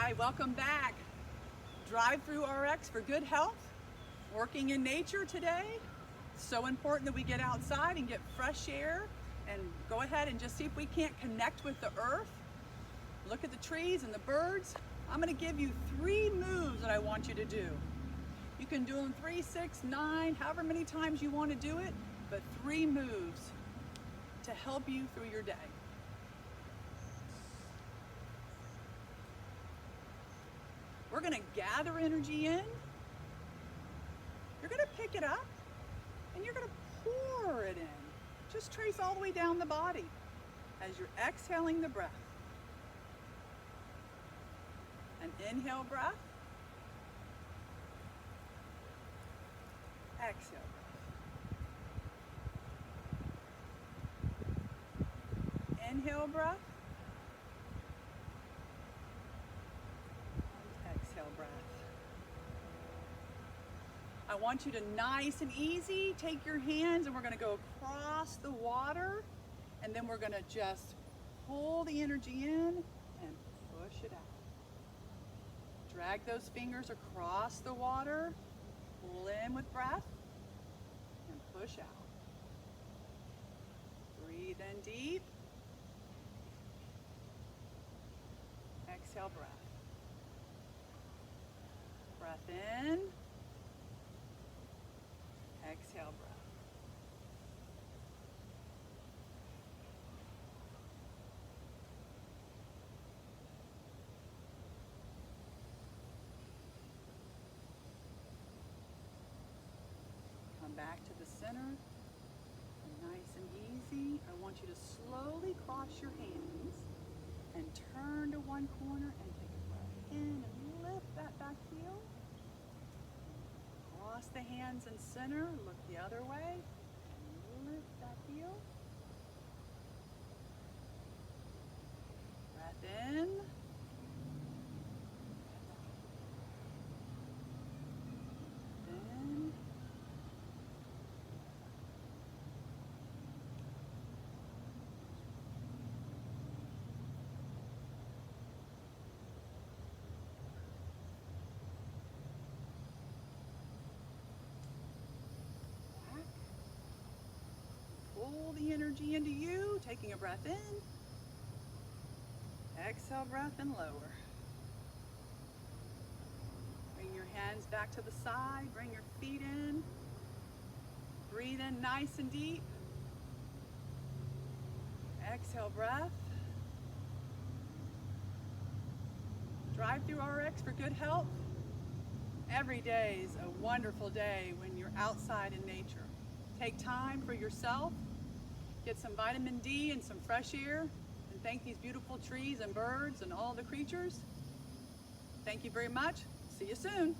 Hi, welcome back. Drive-thru RX for good health, working in nature today. It's so important that we get outside and get fresh air and go ahead and just see if we can't connect with the earth. Look at the trees and the birds. I'm going to give you 3 moves that I want you to do. You can do them 3, 6, 9, however many times you want to do it, but 3 moves to help you through your day. We're going to gather energy in. You're going to pick it up and you're going to pour it in. Just trace all the way down the body as you're exhaling the breath. An inhale breath. Exhale breath. Inhale breath. Exhale breath. I want you to, nice and easy, take your hands and we're going to go across the water, and then we're going to just pull the energy in and push it out. Drag those fingers across the water, pull in with breath, and push out. Breathe in deep. Exhale breath. Breath in. Exhale breath. Come back to the center. And nice and easy, I want you to slowly cross your hands and turn to one corner and take a breath in and lift that back heel. Cross the hands in center, look the other way, and lift that heel. Breath in. In. Pull the energy into you, taking a breath in. Exhale breath and lower. Bring your hands back to the side, bring your feet in. Breathe in nice and deep. Exhale breath. Drive-thru RX for good health. Every day is a wonderful day when you're outside in nature. Take time for yourself, get some vitamin D and some fresh air, and thank these beautiful trees and birds and all the creatures. Thank you very much. See you soon.